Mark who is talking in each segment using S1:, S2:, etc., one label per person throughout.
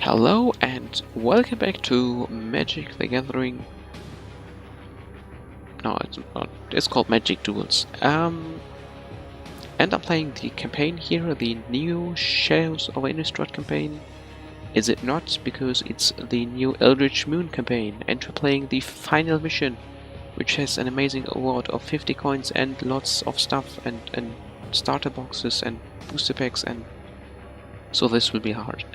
S1: Hello and welcome back to Magic the Gathering. No, it's not. It's called Magic Duels. And I'm playing the campaign here, the new Shadows of Innistrad campaign. Is it not? Because it's the new Eldritch Moon campaign, and we're playing the final mission, which has an amazing award of 50 coins and lots of stuff and starter boxes and booster packs, and so this will be hard.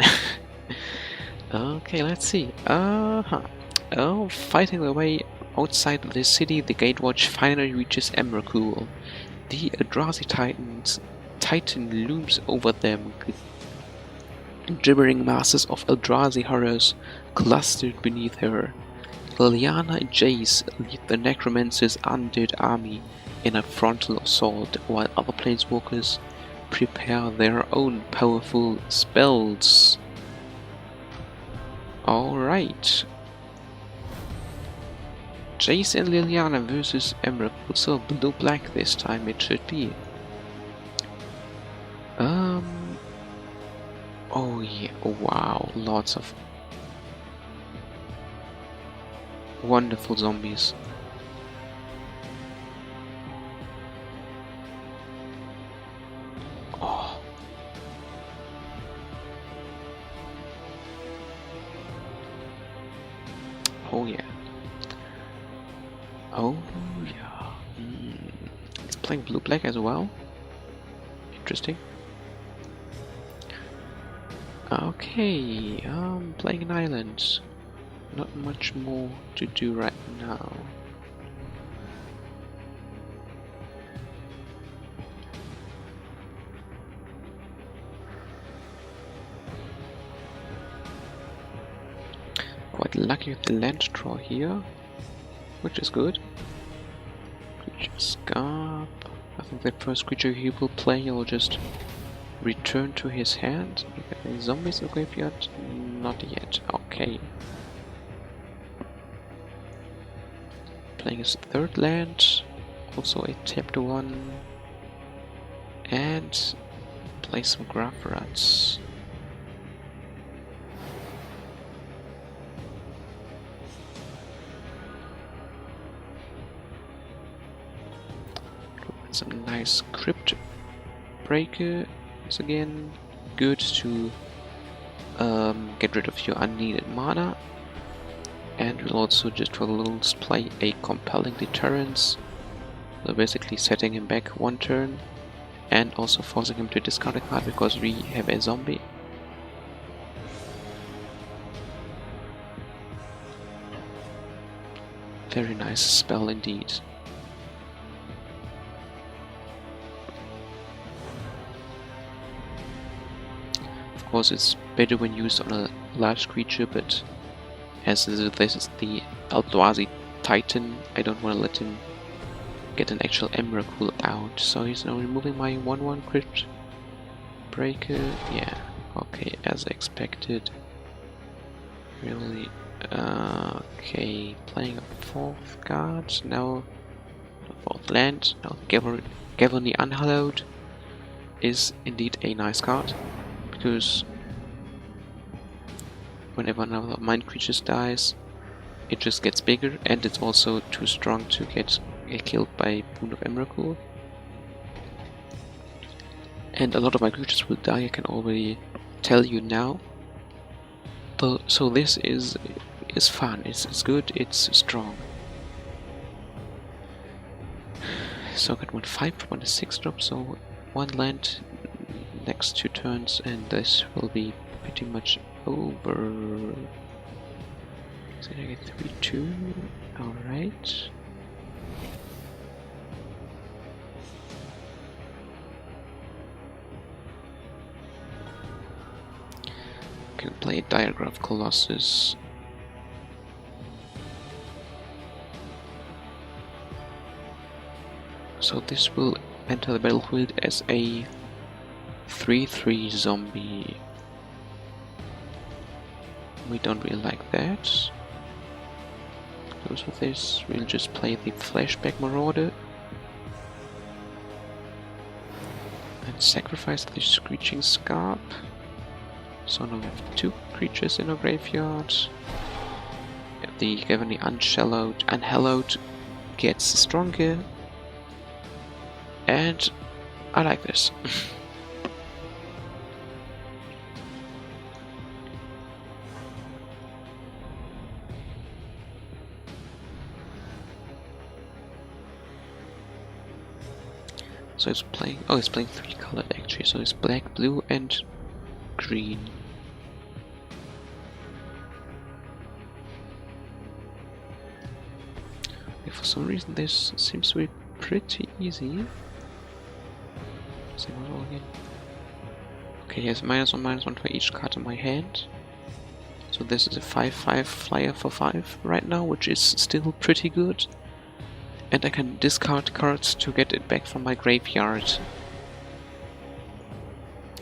S1: Okay, let's see. Oh, fighting their way outside of the city, the Gatewatch finally reaches Emrakul. The Eldrazi Titan looms over them, gibbering masses of Eldrazi horrors clustered beneath her. Liliana and Jace lead the Necromancer's undead army in a frontal assault, while other planeswalkers prepare their own powerful spells. Alright. Jace and Liliana versus Emrakul. So blue-black this time it should be. Oh yeah, wow, lots of wonderful zombies. Oh. Oh yeah. Oh yeah. It's playing blue-black as well. Interesting. Okay, playing an island. Not much more to do right now. Quite lucky with the land draw here, which is good. Creature Scarp. I think the first creature he will play will just return to his hand. You got any zombies in the graveyard? Not yet. Okay. Playing his third land, also a tapped one, and play some Graph Rats. Some nice Crypt Breaker is again good to get rid of your unneeded mana, and we'll also just for the lulz play a Compelling Deterrence, so basically setting him back one turn and also forcing him to discard a card because we have a zombie. Very nice spell indeed. Of course, it's better when used on a large creature, but as this is the Eldrazi Titan, I don't want to let him get an actual Emrakul out. So he's now removing my 1/1 Crypt Breaker. Yeah, okay, as expected. Really, okay, playing a fourth card, now fourth land. Now Gavin the Unhallowed is indeed a nice card, because whenever another mind creature dies, it just gets bigger, and it's also too strong to get killed by Boon of Emrakul. And a lot of my creatures will die, I can already tell you now. So this is fun, it's good, it's strong. So I got 1/5, 1 6 drop, so one land next 2 turns, and this will be pretty much over. So I get 3/2. Alright. Can play a Diagraph Colossus. So this will enter the battlefield as a 3/3 zombie. We don't really like that. Because with this, we'll just play the Flashback Marauder and sacrifice the Screeching Scarp. So now we have 2 creatures in our graveyard. The Gavony Unhallowed gets stronger, and I like this. So it's playing, oh, it's playing 3 colored actually, so it's black, blue and green. Okay, for some reason this seems to be pretty easy. See what all again. Okay, he has -1/-1 for each card in my hand. So this is a 5/5 flyer for 5 right now, which is still pretty good. And I can discard cards to get it back from my graveyard.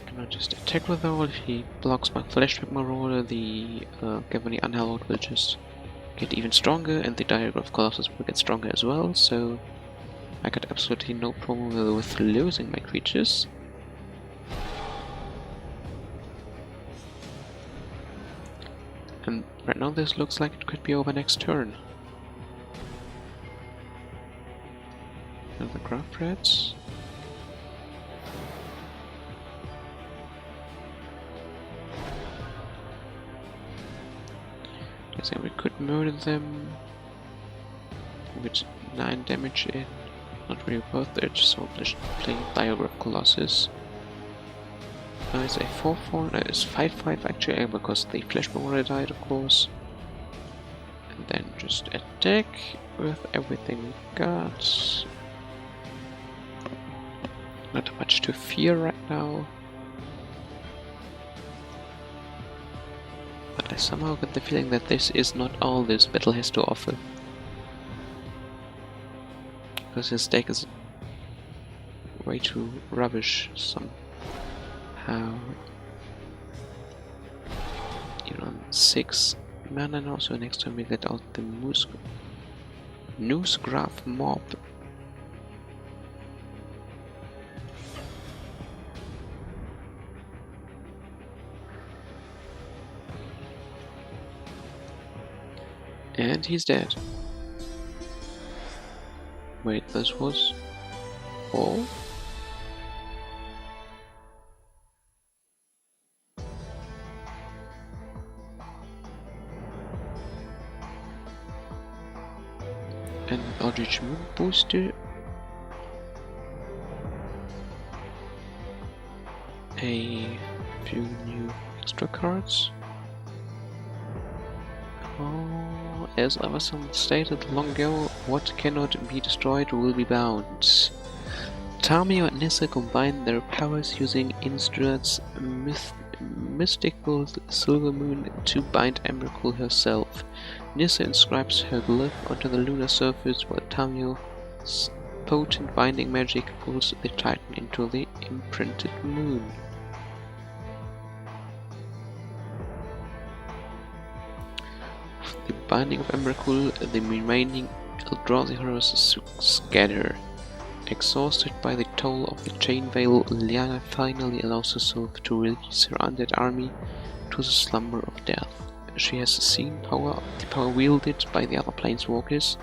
S1: Can I just attack with all? If he blocks my Flashback Marauder, the Gavony Unhallowed will just get even stronger, and the Diagram of Colossus will get stronger as well, so I got absolutely no problem with losing my creatures. And right now this looks like it could be over next turn. Another Graph Rats. I think we could murder them with 9 damage in. Not really worth it, so let's play Diagram of Colossus. It's a 4/4, it's 5/5 actually, because the Flash Marauder died, of course. And then just attack with everything we got. Not much to fear right now. But I somehow get the feeling that this is not all this battle has to offer. Because his deck is way too rubbish somehow. You're on 6 mana now, so next time we get out the Noosegraph Mob. And he's dead. Wait, this was all? An Eldritch Moon booster. A few new extra cards. As Everson stated long ago, what cannot be destroyed will be bound. Tamio and Nissa combine their powers using Innistrad's mystical silver moon to bind Emrakul herself. Nissa inscribes her glyph onto the lunar surface, while Tamio's potent binding magic pulls the Titan into the imprinted moon. The binding of Emrakul, the remaining Eldrazi horrors scatter. Exhausted by the toll of the chain veil, Lyanna finally allows herself to release her undead army to the slumber of death. She has seen the power wielded by the other planeswalkers,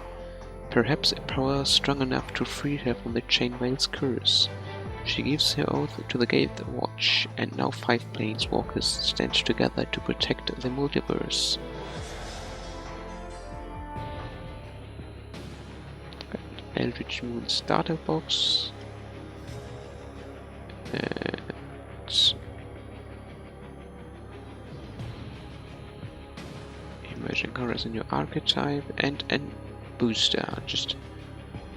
S1: perhaps a power strong enough to free her from the chain veil's curse. She gives her oath to the Gate Watch, and now 5 planeswalkers stand together to protect the multiverse. Eldritch Moon starter box. Emerging colors in your archetype and booster. I'll just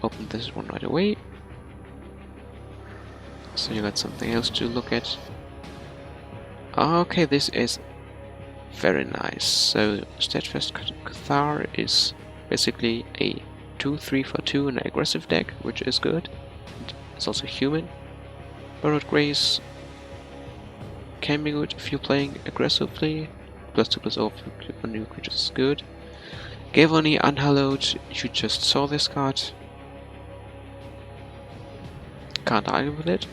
S1: open this one right away. So you got something else to look at. Okay, this is very nice. So Steadfast Cathar is basically a 2/3 for 2 in an aggressive deck, which is good. It's also human. Borrowed Grace can be good if you're playing aggressively. +2/+0 for new creatures is good. Gavony Unhallowed, you just saw this card. Can't argue with it.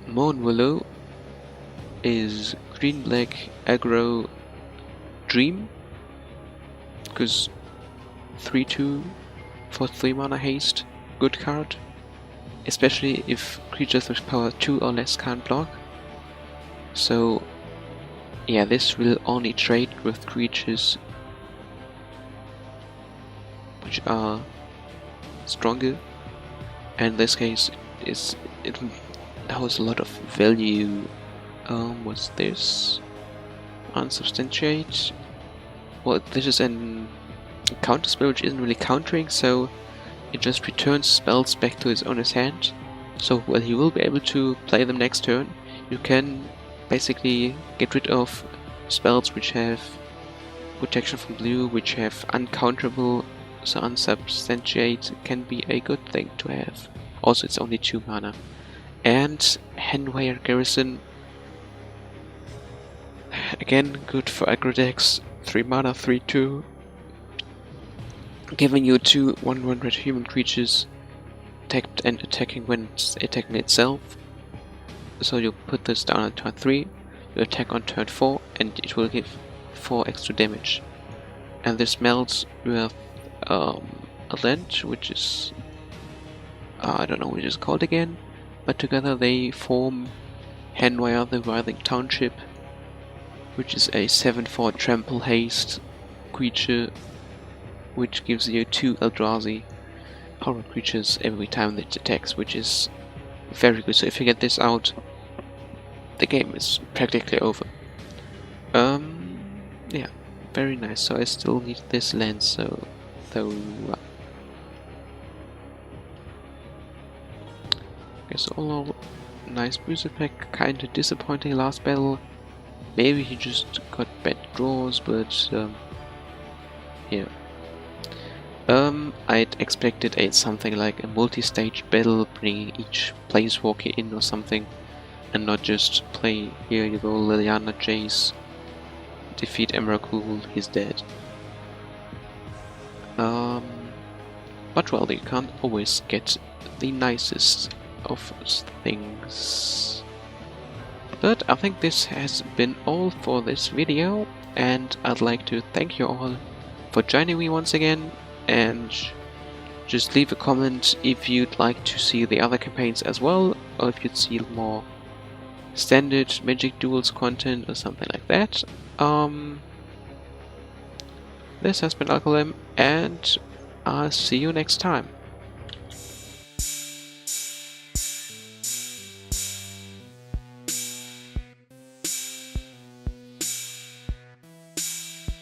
S1: Moon Willow is green-black aggro Dream, because 3/2 for 3 mana haste, good card, especially if creatures with power 2 or less can't block. So yeah, this will only trade with creatures which are stronger, and in this case it holds a lot of value. What's this? Unsubstantiate. Well, this is an counter spell which isn't really countering, so it just returns spells back to its owner's hand. So while he will be able to play them next turn, you can basically get rid of spells which have protection from blue, which have uncounterable, so unsubstantiate can be a good thing to have. Also, it's only 2 mana. And Handwire Garrison, again good for aggro decks, 3 mana, 3/2, giving you 2 1/1 red human creatures tapped and attacking when it's attacking itself. So you put this down on turn 3, you attack on turn 4, and it will give 4 extra damage. And this melts with a land, which is I don't know what it's called again, but together they form Handwire the Writhing Township, which is a 7/4 trample haste creature, which gives you 2 Eldrazi horror creatures every time it attacks, which is very good. So if you get this out, the game is practically over. Yeah, very nice. So I still need this land, so though. Okay, so all nice booster pack. Kinda disappointing last battle. Maybe he just got bad draws, but yeah. I'd expected something like a multi-stage battle, bringing each planeswalker in or something, and not just play, here you go, Liliana Jace, defeat Emrakul, he's dead. But well, you can't always get the nicest of things. But I think this has been all for this video, and I'd like to thank you all for joining me once again, and just leave a comment if you'd like to see the other campaigns as well, or if you'd see more standard Magic Duels content or something like that. This has been Alkhalim, and I'll see you next time.